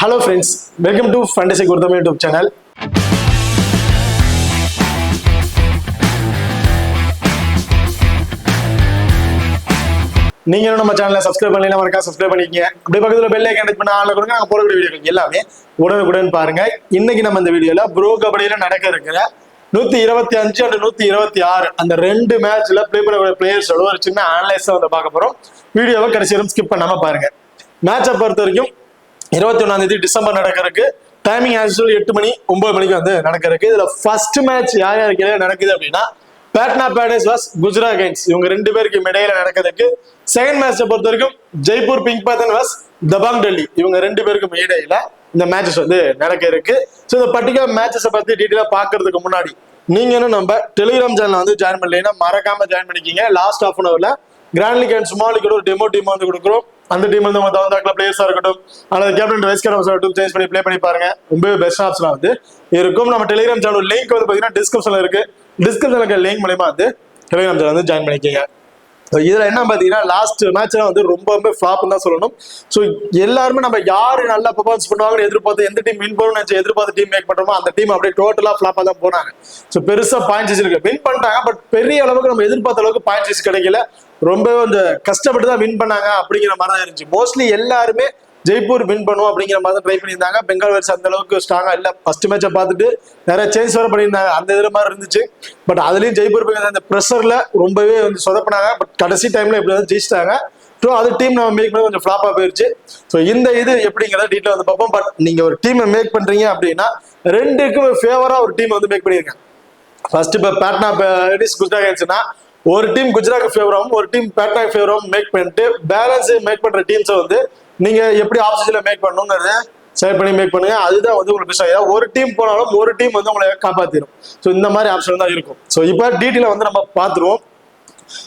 Hello friends, welcome to Fantasy Gurudam YouTube channel. நீங்க நம்ம சேனலை சப்ஸ்கிரைப் பண்ணலைன்னா மறக்காம சப்ஸ்கிரைப் பண்ணிக்கங்க. அப்படியே பக்கத்துல பெல் ஐகான் கிளிக் பண்ண ஆல்ல கொடுங்க. நாங்க போடக்கூடிய வீடியோக்கள் எல்லாமே உடனுக்குடன் பாருங்க. இன்னைக்கு நம்ம இந்த வீடியோல ப்ரோ கபடியில நடக்க இருக்கிற 125 and 126 அந்த ரெண்டு மேட்ச்ல ப்ளே பண்ணக்கூடிய பிளேயர்ஸோட ஒரு சின்ன அனலைஸை வந்து பார்க்க போறோம். வீடியோவை கடைசி வரைக்கும் ஸ்கிப் பண்ணாம பாருங்க. மேட்சை பொறுத்த வரைக்கும் 21 டிசம்பர் நடக்கிறதுக்கு டைமிங் ஆக்சுவல் 8 மணி 9 மணிக்கு வந்து நடக்கிறதுக்கு. இதுல ஃபர்ஸ்ட் மேட்ச் யார் யாருக்கு இடையில நடக்குது அப்படின்னா பாட்னா பேடர்ஸ் வாஸ் குஜராத் கைன்ஸ் இவங்க ரெண்டு பேருக்கு இடையில நடக்கிறதுக்கு. செகண்ட் மேட்சை பொறுத்த வரைக்கும் ஜெய்ப்பூர் பிங்க் பேத்தன் வாஸ் தபாங் டெல்லி இவங்க ரெண்டு பேருக்கும் இடையில இந்த மேட்சஸ் வந்து நடக்க இருக்கு. ஸோ இந்த பர்டிகுலர் மேட்சஸை பத்தி டீட்டெயிலா பாக்குறதுக்கு முன்னாடி நீங்க இன்னும் நம்ம டெலிகிராம் சேனல் வந்து ஜாயின் பண்ணலைன்னா மறக்காம ஜாயின் பண்ணிக்கிங்க. லாஸ்ட் ஹாஃப் அன் ஹவர்ல grand league and small league ஒரு டெமோ டீம் வந்து கொடுக்குறோம். அந்த டீம் வந்து நம்ம தகுந்தாக்குல பிளேயர்ஸா இருக்கட்டும் அல்லது கேப்டன் வைஸ் கேப்டன் இருக்கட்டும் சேஞ்ச் பண்ணி ப்ளே பண்ணி பாருங்க. ரொம்பவே பெஸ்ட் ஆப்ஷனா வந்து இருக்கும். நம்ம டெலிகிராம் சேனல் லிங்க் வந்து பாத்தீங்கன்னா டிஸ்கிரிப்ஷன்ல இருக்கு. டிஸ்கிரிப்ஷன்ல லிங்க் மூலமா வந்து டெலிகிராம் சேனல் வந்து ஜாயின் பண்ணிக்கோங்க. இதுல என்ன பாத்தீங்கன்னா லாஸ்ட் மேட்ச்ல வந்து ரொம்ப ஃபிளாப் தான் சொல்லணும். ஸோ எல்லாருமே நம்ம யாரு நல்லா பெர்ஃபார்மன்ஸ் பண்ணுவாங்கன்னு எதிர்பார்த்து எந்த டீம் வின் பண்ணணும்னு எதிர்பார்த்து டீம் மேக் பண்றோமோ அந்த டீம் அப்படியே டோட்டலா ஃபிளாப்பா தான் போனாங்க. ஸோ பெருசா பாயிண்ட்ஸ் இருக்கு வின் பண்ணிட்டாங்க. பட் பெரிய அளவுக்கு நம்ம எதிர்பார்த்த அளவுக்கு பாயிண்ட்ஸ் கிடைக்கல. ரொம்பவே அந்த கஷ்டப்பட்டு தான் வின் பண்ணாங்க அப்படிங்கிற மாதிரி தான் இருந்துச்சு. மோஸ்ட்லி எல்லாருமே ஜெய்ப்பூர் வின் பண்ணும் அப்படிங்கிற மாதிரி தான் ட்ரை பண்ணியிருந்தாங்க. பெங்கால் வெர்ஸ் அந்த அளவுக்கு ஸ்ட்ராங்கா இல்ல. ஃபர்ஸ்ட் மேட்சை பார்த்துட்டு நிறைய சேஞ்ச் வர பண்ணியிருந்தாங்க. அந்த இதுல மாதிரி இருந்துச்சு. பட் அதுலயும் ஜெய்ப்பூர் அந்த ப்ரெஷர்ல ரொம்பவே வந்து சொதப்பினாங்க. பட் கடைசி டைம்ல எப்படி வந்து ஜெயிச்சிட்டாங்க. ஸோ அது டீம் நம்ம மேக் பண்ணி கொஞ்சம் ஃபிளாப்பா போயிருச்சு. ஸோ இந்த இது எப்படிங்கிறத டீட்டெயில் வந்து பார்ப்போம். பட் நீங்க ஒரு டீமை மேக் பண்றீங்க அப்படின்னா ரெண்டுக்கும் ஃபேவரா ஒரு டீம் வந்து மேக் பண்ணியிருக்காங்க. ஃபர்ஸ்ட் இப்போ பாட்னா குஜராத் கைன்ஸ்னா ஒரு டீம் குஜராத் ஃபேவராகவும் ஒரு டீம் பாட்னா ஃபேவராகவும் மேக் பண்ணிட்டு பேலன்ஸ் மேக் பண்ற டீம்ஸை வந்து நீங்க எப்படி ஆப்ஷன்ல மேக் பண்ணணுங்கிறத செலக்ட் பண்ணி மேக் பண்ணுங்க. அதுதான் வந்து உங்களுக்கு பெஸ்ட் ஆகும். ஒரு டீம் போனாலும் ஒரு டீம் வந்து உங்களை காப்பாத்திரும். ஸோ இந்த மாதிரி ஆப்ஷன் தான் இருக்கும். ஸோ இப்போ டீட்டெயில வந்து நம்ம பார்த்துருவோம்.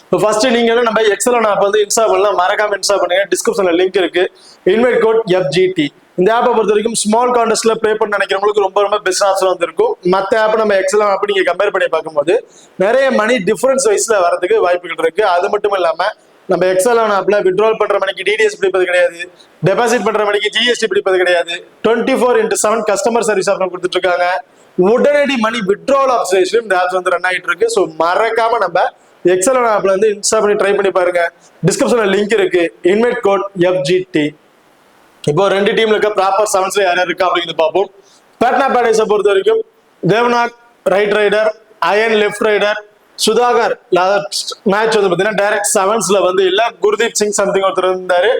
இப்போ ஃபர்ஸ்ட் நீங்க நம்ம எக்ஸல் ஆப் வந்து இன்ஸ்டால் பண்ணலாம். மறக்காம இன்ஸ்டால் பண்ணுங்க. டிஸ்கிரிப்ஷன்ல லிங்க் இருக்கு. Invite code FGT. இந்த ஆப்பை பொறுத்த வரைக்கும் ஸ்மால் கான்டெஸ்ட்ல ப்ளே பண்ண நினைக்கிறவங்களுக்கு ரொம்ப பெஸ்ட் ஆப்ஷன் வந்து இருக்கும். மற்ற ஆப் நம்ம எக்ஸல் ஆப் நீங்க கம்பேர் பண்ணி பார்க்கும்போது நிறைய மணி டிஃபரன்ஸ் வைஸ்ல வரதுக்கு வாய்ப்புகள் இருக்கு. அது மட்டும் இல்லாம நம்ம எக்ஸல் ஆப்ல விட்ரால் பண்ற மணிக்கு DDS பிடிப்பது கிடையாது. டெபாசிட் பண்ற மணிக்கு GST பிடிப்பது கிடையாது. 24/7 கஸ்டமர் சர்வீஸ் ஆப்ஷன் கொடுத்துட்டு இருக்காங்க. உடனடி மணி விட்ரால் ஆப்ஷன் இந்த ஆப்ஸ் வந்து ரன் ஆகிட்டு இருக்கு. ஸோ மறக்காம நம்ம எக்ஸல் ஆப்ல வந்து இன்ஸ்டால் பண்ணி ட்ரை பண்ணி பாருங்க. டிஸ்கிரிப்ஷன்ல லிங்க் இருக்கு. Invite code FGT. இப்போ ரெண்டு டீம்ல இருக்க ப்ராப்பர் செவன்ஸ்ல யார் இருக்கா அப்படிங்கிறது பார்ப்போம். பாட்னா பேடர்ஸை பொறுத்த வரைக்கும் Devank right raider, Ayan left raider, Sudhakar match வந்து பாத்தீங்கன்னா டைரக்ட் செவன்ஸ்ல வந்து இல்ல. குர்தீப் சிங் சம்திங் ஒருத்தர் இருந்தாரு.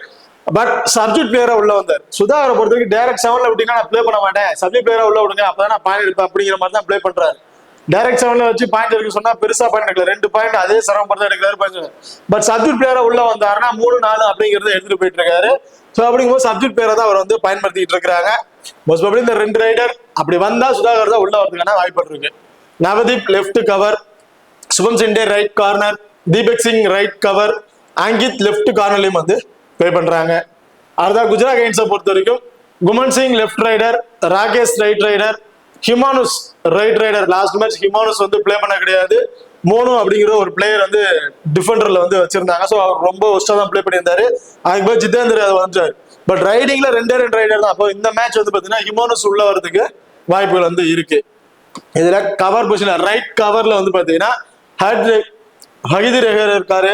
பட் சப்ஜெக்ட் பிளேயரா உள்ள வந்தார். சுதாகரை பொறுத்த வரைக்கும் டைரக்ட் செவன்ல விட்டீங்கன்னா நான் ப்ளே பண்ண மாட்டேன், சப்ஜெக்ட் பிளேயரா உள்ள விடுங்க அப்பதான் நான் பாயிண்ட் எடுப்பேன் அப்படிங்கிற மாதிரி தான் ப்ளே பண்றாரு. டைரக்ட் செவன்ல வச்சு பாயிண்ட் எடுக்க சொன்னா பெருசா பாயிண்ட் எடுக்கல. 2 பாயிண்ட் அதே சிரமப்பட்டு எடுக்கிறாரு பாயிண்ட். பட் சப்ஜெக்ட் பிளேயரா உள்ள வந்தாருன்னா 3-4 அப்படிங்கறத எடுத்துட்டு போயிட்டு இருக்காரு. ஸோ அப்படிங்கும்போது சப்ஜெக்ட் பிளேயரை தான் அவர் வந்து பயன்படுத்திட்டு இருக்காங்க. மோஸ்ட் ப்ராபபிலி இந்த ரெண்டு ரைடர் அப்படி வந்தா சுதாகர் தான் உள்ள வரதுக்கான வாய்ப்பு இருக்கு. Navdeep left cover, Shubham Shinde right corner, Deepak Singh right cover, Ankit left கார்னர்லயும் வந்து ப்ளே பண்றாங்க. அதுதான் குஜராத் கைன்ஸை பொறுத்த வரைக்கும் Guman Singh left raider, Rakesh right raider, Himanshu right raider. Last match Himanshu வந்து ப்ளே பண்ண கிடையாது. மோனு அப்படிங்கிற ஒரு பிளேயர் வந்து டிஃபெண்டர்ல வந்து வச்சிருந்தாங்க. ஸோ அவர் ரொம்ப ஒஸ்டா தான் ப்ளே பண்ணியிருந்தாரு. அதுக்கு போய் ஜிதேந்தர் யாதவ் வந்துட்டாரு. பட் ரைடிங்ல ரெண்டு ரைடர் தான். அப்போ இந்த மேட்ச் வந்து பாத்தீங்கன்னா ஹிமானுஸ் உள்ள வரதுக்கு வாய்ப்புகள் வந்து இருக்கு. இதுல கவர் பொசிஷன் ரைட் கவர்ல வந்து பாத்தீங்கன்னா ஹகிதி ரெஹர் இருக்காரு.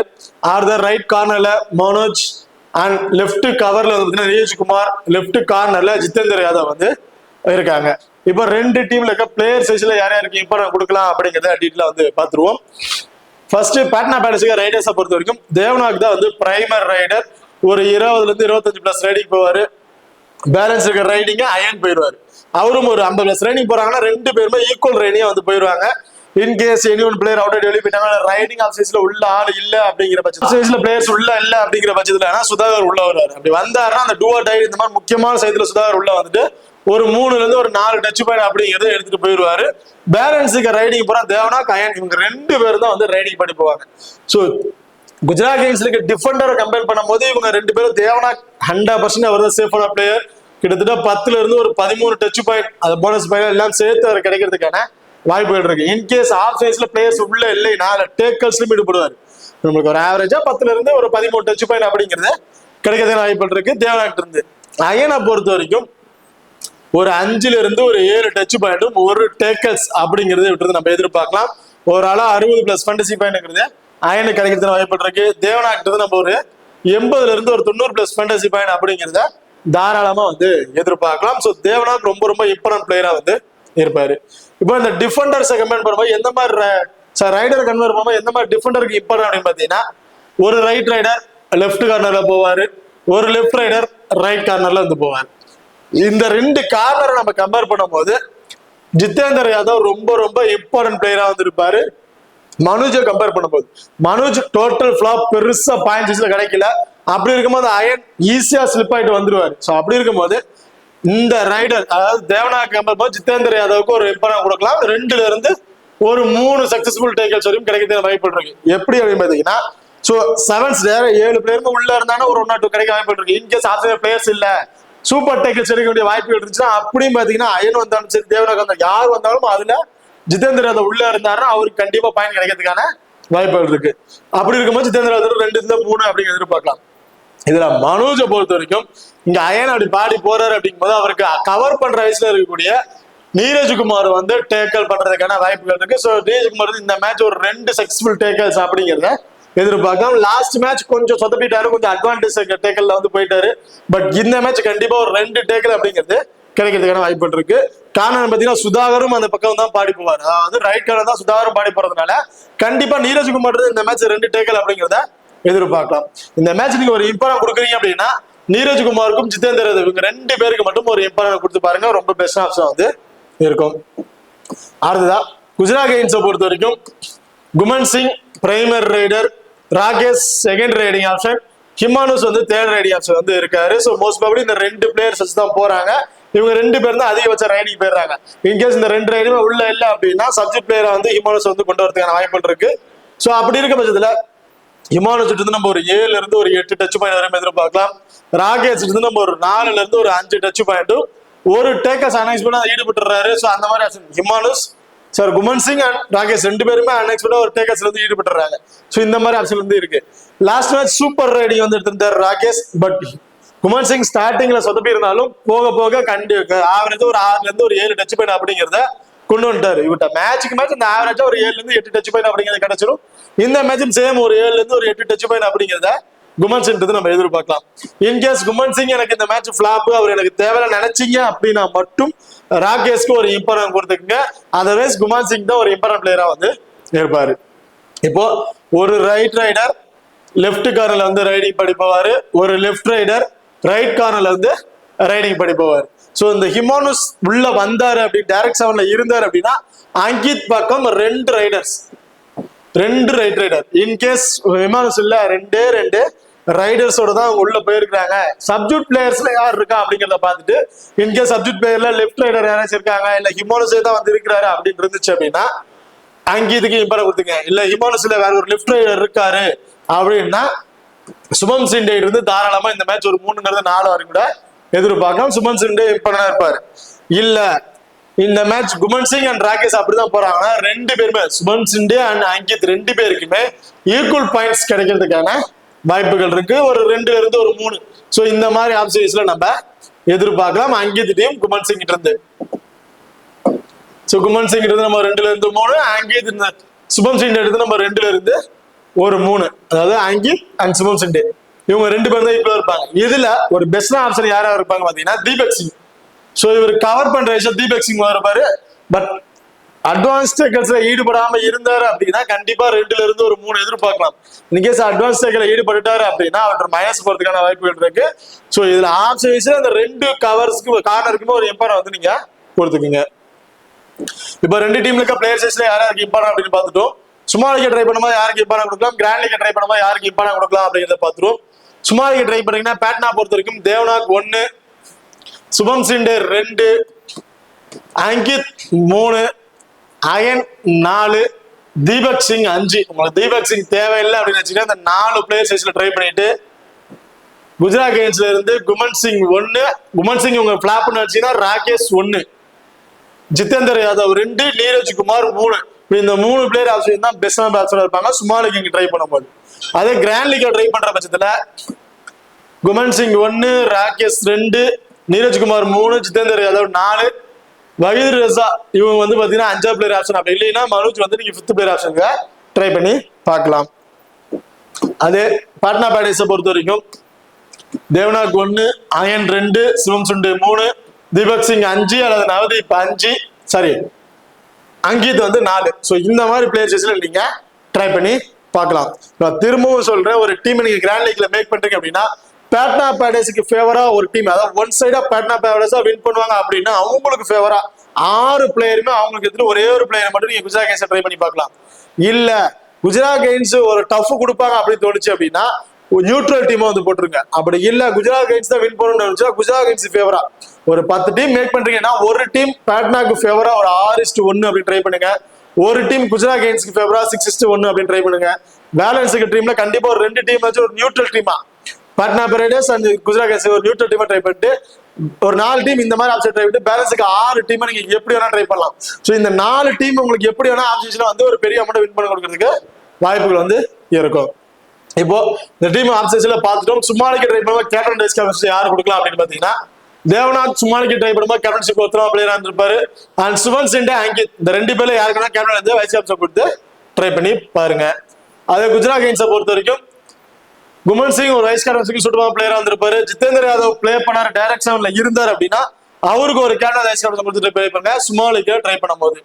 ஆர்தர் ரைட் கார்னர்ல மனோஜ் அண்ட் லெஃப்ட் கவர்ல வந்து பாத்தீங்கன்னா நிதிஷ்குமார், லெஃப்ட் கார்னர்ல ஜிதேந்தர் யாதவ் வந்து இருக்காங்க. இப்போ ரெண்டு டீம்ல இருக்க பிளேயர் சைஸ்ல யார் யாருக்கு இம்பார்ட்டன்ட் கொடுக்கலாம் அப்படிங்கிறத டீட்டெயிலா வந்து பார்த்துருவோம். ஃபர்ஸ்ட் பாட்னா பேடர்ஸுக்கு ரைடர்ஸை பொறுத்த வரைக்கும் தேவ்நாக் தான் வந்து பிரைமர் ரைடர். ஒரு 20-25+ ரைடிங் போவாரு. பேலன்ஸ் இருக்க ரைடிங்க அயன் போயிடுவாரு. அவரும் ஒரு 50+ ரைடிங் போறாங்கன்னா ரெண்டு பேருமே ஈக்குவல் ரைடிங்கா வந்து போயிடுவாங்க. In case any one player out develop பண்ணிட்டாங்க ரைடிங் ஆஃப் சைஸ்ல உள்ள ஆள் இல்ல அப்படிங்கிற பட்சத்துல சைஸ்ல பிளேயர்ஸ் உள்ள இல்ல அப்படிங்கிற பட்சத்துல சுதாகர் உள்ள வருவாரு. அப்படி வந்தாருன்னா அந்த டூ டை இந்த மாதிரி முக்கியமான சைஸ்ல சுதாகர் உள்ள வந்துட்டு ஒரு 3-4 டச் பாயிண்ட் அப்படிங்கிறத எடுத்துட்டு போயிடுவாரு. பேலன்ஸுக்கு ரைடிங் போறா தேவனாக் அயன் இவங்க ரெண்டு பேரும் தான் வந்து ரைடிங் பண்ணி போவாங்க. ஸோ குஜராத் கைன்ஸ்ல டிஃபெண்டரை கம்பேர் பண்ணும்போது இவங்க ரெண்டு பேரும் தேவனாக் 100% அவர் தான் சேஃபான பிளேயர். கிட்டத்தட்ட 10ல இருந்து ஒரு 13 டச் பாயிண்ட் அது போனஸ் பாயிண்ட் எல்லாம் சேர்த்து அவர் கிடைக்கிறதுக்கான வாய்ப்புகள் இருக்கு. இன்கேஸ் ஆஃப் சைஸ்ல பிளேயர்ஸ் உள்ள இல்லைன்னா டேக்கல்ஸ்லயும் ஈடுபடுவார். நம்மளுக்கு ஒரு ஆவரேஜா 10ல இருந்து ஒரு 13 டச் பாயிண்ட் அப்படிங்கிறத கிடைக்கிறதுக்கான வாய்ப்புகள் இருக்கு தேவனாக் இருந்து. அயனை பொறுத்த வரைக்கும் ஒரு 5ல இருந்து ஒரு 7 டச் பாயிண்ட்டும் ஒரு டேக்கல்ஸ் அப்படிங்கறது விட்டு நம்ம எதிர்பார்க்கலாம். ஒரு ஆளா 60+ ஃபேண்டசி பாயிண்ட்ங்கிறது அயனுக்கு கிடைக்கிறது வாய்ப்பு இருக்கு. தேவனாக்கிட்டது நம்ம ஒரு 80ல இருந்து ஒரு 90+ ஃபேண்டசி பாயிண்ட் அப்படிங்கிறத தாராளமா வந்து எதிர்பார்க்கலாம். ஸோ தேவனாக் ரொம்ப ரொம்ப இம்பார்ட்டன்ட் பிளேயரா வந்து இருப்பாரு. இப்போ இந்த டிஃபெண்டர்ஸை கம்பேர் பண்ணும்போது எந்த மாதிரி ரைடர் கன்வெர்ட் பண்ணும்போது எந்த மாதிரி டிஃபெண்டருக்கு இம்பார்ட்டன்ட் அப்படின்னு பாத்தீங்கன்னா, ஒரு ரைட் ரைடர் லெஃப்ட் கார்னர்ல போவாரு, ஒரு லெஃப்ட் ரைடர் ரைட் கார்னர்ல வந்து போவார். இந்த 2 கார்னரை நம்ம கம்பேர் பண்ணும்போது ஜிதேந்தர் யாதவ் ரொம்ப ரொம்ப இம்பார்ட்டன்ட் பிளேயரா வந்து இருப்பாரு. மனுஜை கம்பேர் பண்ணும்போது மனுஜ் டோட்டல் ஃபிளாப் பெருசா பாயிண்ட்ஸ்ல கிடைக்கல. அப்படி இருக்கும்போது அயன் ஈஸியா ஸ்லிப் ஆயிட்டு வந்துருவாரு. ஸோ அப்படி இருக்கும்போது இந்த ரைடர் அதாவது தேவனாக் கம்பேர் பண்ணும்போது ஜிதேந்தர் யாதவுக்கு ஒரு இம்பார்ட்டன்ட் கொடுக்கலாம். 2ல இருந்து ஒரு 3 சக்சஸ்ஃபுல் டேக்கல்ஸ் வரைக்கும் கிடைக்கிறது வாய்ப்பு இருக்கு. எப்படி அப்படின்னு பாத்தீங்கன்னா, ஸோ 7 பிளேயருமே உள்ள இருந்தாலும் ஒரு 1 or 2 கிடைக்க வாய்ப்பு இருக்கு. இன்கேஸ் ஆப்ஷன் பிளேயர்ஸ் இல்ல சூப்பர் டேக்கல்ஸ் எடுக்க வேண்டிய வாய்ப்பு இருந்துச்சுன்னா, அப்படியும் பாத்தீங்கன்னா அயன் வந்தாலும் சரி தேவனாக் வந்தாலும் யார் வந்தாலும் அதுல ஜிதேந்தர் யாதவ் உள்ள இருந்தாருன்னா அவருக்கு கண்டிப்பா பாயிண்ட் கிடைக்கிறதுக்கான வாய்ப்புகள் இருக்கு. அப்படி இருக்கும்போது ஜிதேந்தர் யாதவ் 2ல 3 அப்படிங்கிற எதிர்பார்க்கலாம். இதுல மனோஜை பொறுத்த வரைக்கும் இங்க அயன் அப்படி பாடி போறாரு அப்படிங்கும்போது அவருக்கு கவர் பண்ற வயசுல இருக்கக்கூடிய நீரஜ்குமார் வந்து டேக்கல் பண்றதுக்கான வாய்ப்புகள் இருக்கு. ஸோ நீரஜ்குமார் இந்த மேட்ச் ஒரு 2 சக்சஸ்ஃபுல் டேக்கல்ஸ் அப்படிங்கிறத எதிர்பார்க்கலாம். லாஸ்ட் மேட்ச் கொஞ்சம் சொதப்பிட்டாரு, கொஞ்சம் அட்வான்டேஜ் டேக்கல்ல வந்து போயிட்டாரு. பட் இந்த மேட்ச் கண்டிப்பா ஒரு 2 டேக்கல் அப்படிங்கிறது கிடைக்கிறதுக்கான வாய்ப்பு இருக்கு. காரணம் பாத்தீங்கன்னா சுதாகரும் அந்த பக்கம் தான் பாடி போவார். அதாவது ரைட் கார்னர் தான் சுதாகரும் பாடி போறதுனால கண்டிப்பா நீரஜ்குமார் இந்த மேட்ச் 2 டேக்கல் அப்படிங்கிறத எதிர்பார்க்கலாம். இந்த மேட்ச் நீங்க ஒரு இம்பார்ட்டன்ட் கொடுக்குறீங்க அப்படின்னா நீரஜ்குமாருக்கும் ஜிதேந்தர் யாதவ் இவங்க 2 பேருக்கு மட்டும் ஒரு இம்பார்ட்டன்ட் கொடுத்து பாருங்க, ரொம்ப பெஸ்ட் ஆப்ஷன் வந்து இருக்கும். அடுத்ததா குஜராத் கெயின்ஸை பொறுத்த வரைக்கும் Guman Singh primary raider, Rakesh second raiding option, Himanshu வந்து தேர்ட் ரைடிங் ஆப்ஷன் வந்து இருக்காரு. ஸோ மோஸ்ட் ப்ராபபிலி இந்த 2 பிளேயர்ஸ் வச்சு தான் போறாங்க. இவங்க 2 பேர் தான் அதிகபட்ச ரைடிங் போயிடுறாங்க. இன்கேஸ் இந்த 2 ரைடுமே உள்ள இல்லை அப்படின்னா சப்ஜெக்ட் பிளேயரை வந்து ஹிமானுஸ் வந்து கொண்டு வரதுக்கான வாய்ப்புகள் இருக்கு. ஸோ அப்படி இருக்க பட்சத்துல ஹிமானுஸ் இருந்து நம்ம ஒரு 7ல இருந்து ஒரு 8 டச் பாயிண்ட் வரையும் எதிர்பார்க்கலாம். ராகேஷ் இருந்து நம்ம ஒரு 4ல இருந்து ஒரு 5 டச் பாயிண்ட்டும் ஒரு டேக்கர்ஸ் அன்எக்ஸ்பெக்டா ஈடுபட்டுறாரு. ஸோ அந்த மாதிரி ஹிமானுஸ் சார் குமன் சிங் அண்ட் ராகேஷ் 2 பேருமே அன்எக்ஸ்பெக்டா ஒரு டேக்கர்ஸ்ல வந்து ஈடுபட்டுறாங்க. ஸோ இந்த மாதிரி ஆப்ஷன் வந்து இருக்கு. லாஸ்ட் மேட்ச் சூப்பர் ரைடிங் வந்து எடுத்திருந்தார் ராகேஷ். பட் குமன் சிங் ஸ்டார்டிங்ல சொதப்பி இருந்தாலும் போக போக ஆவரேஜ் ஒரு 6ல இருந்து ஒரு 7 டச் பாயிண்ட் அப்படிங்கிறத கொண்டு வந்துட்டாரு. இவட்ட மேட்சுக்கு மேட்ச் இந்த ஆவரேஜா ஒரு 7ல இருந்து 8 டச் பாயிண்ட் அப்படிங்கிறது கிடைச்சிடும். இந்த மேட்சும் சேம் ஒரு 7ல இருந்து ஒரு 8 டச் பாயிண்ட் அப்படிங்கிறத குமன் சிங் நம்ம எதிர்பார்க்கலாம். இன்கேஸ் குமன் சிங் எனக்கு இந்த மேட்ச் பிளாப் அவர் எனக்கு தேவையில்ல நினைச்சீங்க அப்படின்னா மட்டும் ராகேஷ்க்கு ஒரு இம்பார்ட்டன்ட் கொடுத்துக்குங்க. அதர்வைஸ் குமன் சிங் தான் ஒரு இம்பார்ட்டன்ட் பிளேயரா வந்து இருப்பாரு. இப்போ ஒரு ரைட் ரைடர் லெஃப்ட் கார்னர்ல வந்து ரைடிங் படி போவாரு, ஒரு லெஃப்ட் ரைடர் ரைட் கார்னர்ல வந்து ரைடிங் படி போவார். ஸோ இந்த ஹிமானுஸ் உள்ள வந்தாரு அப்படி டைரக்ட் 7ல இருந்தாரு அப்படின்னா அங்கித் பக்கம் 2 ரைடர்ஸ் 2 ரைட் ரைடர். இன்கேஸ் ஹிமானுஸ் இல்ல 2 ரைடர்ஸோட தான் அவங்க உள்ள போயிருக்காங்க. சப்ஜெக்ட் பிளேயர்ஸ்ல யார் இருக்கா அப்படிங்கிறத பார்த்துட்டு இன்கேஸ் சப்ஜெக்ட் பிளேயர்ல லெஃப்ட் ரைடர் யாராச்சும் இருக்காங்க இல்ல ஹிமானுஸே தான் வந்து இருக்கிறாரு அப்படின்னு இருந்துச்சு அப்படின்னா அங்கீதுக்கு இம்பார்ட்டன்ட் கொடுத்துங்க. இல்ல ஹிமானுஸ்ல வேற ஒரு லெஃப்ட் ரைடர் இருக்காரு அப்படின்னா சுபம் சிண்டே இருந்து தாராளமா இந்த மேட்ச் ஒரு 3ங்கிறது 4 வரைக்கும் கூட எதிர்பார்க்கலாம். சுபம் சிண்டே இம்பார்ட்டன்டா இருப்பாரு. இல்ல இந்த மேட்ச் குமன் சிங் அண்ட் ராகேஷ் அப்படிதான் போறாங்கன்னா 2 பேருமே சுபம் சிண்டே அண்ட் அங்கித் 2 பேருக்குமே ஈக்குவல் பாயிண்ட்ஸ் கிடைக்கிறதுக்கான வாய்ப்புகள் இருக்கு. ஒரு 2ல இருந்து ஒரு 3. ஸோ இந்த மாதிரி ஆப்ஷன்ஸ்ல நம்ம எதிர்பார்க்கலாம் அங்கித் டீம் குமன் சிங் இருந்து. ஸோ குமன் சிங் இருந்து நம்ம 2ல இருந்து 3, அங்கித் சுபம் சிண்டே எடுத்து நம்ம 2ல இருந்து ஒரு 3. அதாவது அங்கித் அண்ட் சுபம் சிண்டே இவங்க 2 பேரும் தான் ஈக்குவலா இருப்பாங்க. இதுல ஒரு பெஸ்ட் ஆப்ஷன் யாரா இருப்பாங்க பாத்தீங்கன்னா தீபக் சிங். ஸோ இவர் கவர் பண்ற விஷயம் தீபக் சிங் இருப்பாரு. பட் அட்வான்ஸ் டேக்கல்ஸ்ல ஈடுபடாம இருந்தாரு அப்படின்னா கண்டிப்பா 2ல இருந்து ஒரு 3 எதிர்பார்க்கலாம். இன்கேஸ் அட்வான்ஸ் டேக்கல்ல ஈடுபட்டுட்டாரு அப்படின்னா அவர் மைனஸ் போறதுக்கான வாய்ப்புகள் இருக்கு. ஸோ இதுல ஆப்ஷன் வைஸ்ல அந்த 2 கவர்ஸ்க்கு கார்னருக்குமே ஒரு இம்பார்ட்டன்ட் வந்து நீங்க கொடுத்துக்கீங்க. இப்போ 2 டீம்ல இருக்க பிளேயர் சைஸ்ல யாருக்கு இம்பார்ட்டன்ட் அப்படின்னு பார்த்துட்டோம். ஸ்மால் லீக் ட்ரை பண்ணும்போது யாருக்கு இம்பார்ட்டன்ட் கொடுக்கலாம், கிராண்ட் லீக் ட்ரை பண்ணும்போது யாருக்கு இம்பார்ட்டன்ட் கொடுக்கலாம் அப்படிங்கிறத பார்த்துருவோம். ஸ்மால் லீக் ட்ரை பண்ணீங்கன்னா பேட்னா பொறுத்த வரைக்கும் தேவனாக் 1, சுபம் சிண்டே 2, அங்கித் 3, அயன் 4, தீபக் சிங் 5. உங்களுக்கு தீபக் சிங் தேவையில்லை அப்படின்னு வச்சுக்கோங்க. இந்த 4 பிளேயர் சைஸ்ல ட்ரை பண்ணிட்டு குஜராத் கெயின்ஸ்ல இருந்து குமன் சிங் 1, குமன் சிங் உங்க பிளாப் நினைச்சீங்கன்னா ராகேஷ் 1, ஜிதேந்தர் யாதவ் 2, நீரஜ்குமார் 3. இந்த 3 பிளேயர் ஆப்ஷன் தான் பெஸ்டான பேட்ஸ்மேன் இருப்பாங்க ஸ்மால் லீக் ட்ரை பண்ணும்போது. அதே கிராண்ட் லீக் ட்ரை பண்ற பட்சத்துல குமன் சிங் 1, ராகேஷ் 2, நீரஜ்குமார் 3, ஜிதேந்தர் யாதவ் 4, வஹீத் ரஸா இவங்க வந்து பாத்தீங்கன்னா 5வது பிளேயர் ஆப்ஷன். அப்படி இல்லைன்னா மனோஜ் வந்து நீங்க 5th பிளேயர் ஆப்ஷனுக்கு ட்ரை பண்ணி பார்க்கலாம். அதே பாட்னா பேடேஸை பொறுத்த வரைக்கும் தேவனாக் 1, அயன் 2, சிவம் சுண்டு 3, தீபக் சிங் 5 அல்லது நவதீப் 5, சாரி அங்கித் வந்து 4. ஸோ இந்த மாதிரி பிளேயர்ஸ்ல நீங்க ட்ரை பண்ணி பார்க்கலாம். நான் திரும்பவும் சொல்றேன், ஒரு டீம் நீங்க கிராண்ட் லீக்ல மேக் பண்றீங்க அப்படின்னா பாட்னா பேடேஸுக்கு ஃபேவரா ஒரு டீம், அதாவது ஒன் சைடா பாட்னா பேடேஸா வின் பண்ணுவாங்க அப்படின்னா அவங்களுக்கு ஃபேவரா 6 பிளேயருமே அவங்களுக்கு எதிர ஒரே ஒரு பிளேயர் மட்டும் நீங்க குஜராத் கைன்ஸ் ட்ரை பண்ணி பார்க்கலாம். இல்ல குஜராத் கைன்ஸ் ஒரு டஃப் கொடுப்பாங்க அப்படின்னு தோணுச்சு அப்படின்னா நியூட்ரல் டீமா வந்து போட்டுருங்க. அப்படி இல்ல குஜராத் கைன்ஸ் தான் வின் பண்ணணும்னு நினைச்சா குஜராத் கைன்ஸ் ஃபேவரா ஒரு 10 டீம் மேக் பண்றீங்கன்னா ஒரு டீம் பாட்னாக்கு ஃபேவரா ஒரு 6:1 அப்படின்னு ட்ரை பண்ணுங்க. ஒரு டீம் குஜராத் கைன்ஸ்க்கு ஃபேவரா 6:1 அப்படின்னு ட்ரை பண்ணுங்க. பேலன்ஸுக்கு டீம்ல கண்டிப்பா ஒரு 2 டீம் வச்சு ஒரு நியூட்ரல் டீமா பாட்னா பேடேஸ் அண்ட் குஜராத் கைன்ஸ் ஒரு நியூட்ரல் டீமா ட்ரை பண்ணிட்டு ஒரு 4 டீம் இந்த மாதிரி ஆப்ஷன் ட்ரை பண்ணிட்டு பேலன்ஸுக்கு 6 டீமா நீங்க எப்படி வேணா ட்ரை பண்ணலாம். ஸோ இந்த 4 டீம் உங்களுக்கு எப்படி வேணா ஆப்ஷன்ஸ்ல வந்து ஒரு பெரிய அமௌண்ட் வின் பண்ண கொடுக்கறதுக்கு வாய்ப்புகள் வந்து இருக்கும். இப்போ இந்த டீம் ஆப்ஷன்ஸ்ல பார்த்துட்டோம். சும்மாலிக்கு ட்ரை பண்ணும்போது கேப்டன் வைஸ் கேப்டன்ஷிப் யாரு கொடுக்கலாம் அப்படின்னு பாத்தீங்கன்னா தேவநாத் சும்மாலிக்கு ட்ரை பண்ணும்போது கேப்டன்ஷிப் ஒருத்தரா பிளேயரா இருந்திருப்பாரு. அண்ட் சுமன் சிண்டே, அங்கித் இந்த 2 பேர்ல யாருக்குன்னா கேப்டன் வந்து வைஸ் கேப்டன் கொடுத்து ட்ரை பண்ணி பாருங்க. அதே குஜராத் கைன்ஸை பொறுத்த வரைக்கும் குமன் சிங் ஒரு வைஸ் கேப்டன்சிக்கு சுட்டுமான பிளேயரா வந்திருப்பாரு. ஜிதேந்தர் யாதவ் பிளே பண்ணாரு, டைரக்ட் 7ல இருந்தார் அப்படின்னா அவருக்கு ஒரு கேப்டன் வைஸ் கேப்டன் கொடுத்துட்டு ட்ரை பண்ணுங்க சும்மாலிக்கு ட்ரை பண்ணும்போது.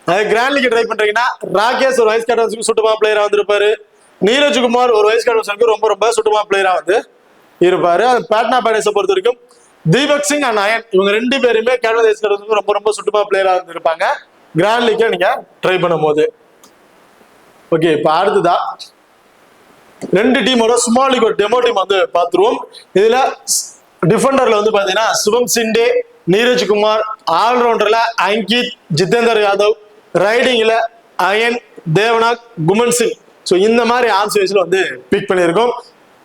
அதே கிராண்ட் லீக் ட்ரை பண்றீங்கன்னா ராகேஷ் ஒரு வைஸ் கேப்டன்சிக்கு சுட்டுமான பிளேயரா வந்திருப்பாரு. நீரஜ்குமார் ஒரு வைஸ் கேப்டன்சிக்கு ரொம்ப ரொம்ப சுட்டுமான பிளேயரா வந்து இருப்பாரு. அது பாட்னா பேடேஸை பொறுத்த வரைக்கும் தீபக் சிங் அண்ட் அயன் இவங்க 2 பேருமே கேப்டன் வைஸ் கேப்டன்சிக்கு ரொம்ப ரொம்ப சுட்டுமான பிளேயரா வந்து இருப்பாங்க கிராண்ட் லீக்கை நீங்க ட்ரை பண்ணும் போது. ஓகே, இப்ப அடுத்ததா 2 டீமோட ஸ்மால் லீக் ஒரு டெமோ டீம் வந்து பார்த்துருவோம். இதுல டிஃபெண்டர்ல வந்து பாத்தீங்கன்னா சுபம் சிண்டே, நீரஜ்குமார், ஆல்ரவுண்டர்ல அங்கித், ஜிதேந்தர் யாதவ், ரைடிங்ல அயன், தேவநாத், குமன் சிங். ஸோ இந்த மாதிரி ஆப்ஷன்ஸ்ல வந்து பிக் பண்ணியிருக்கோம்.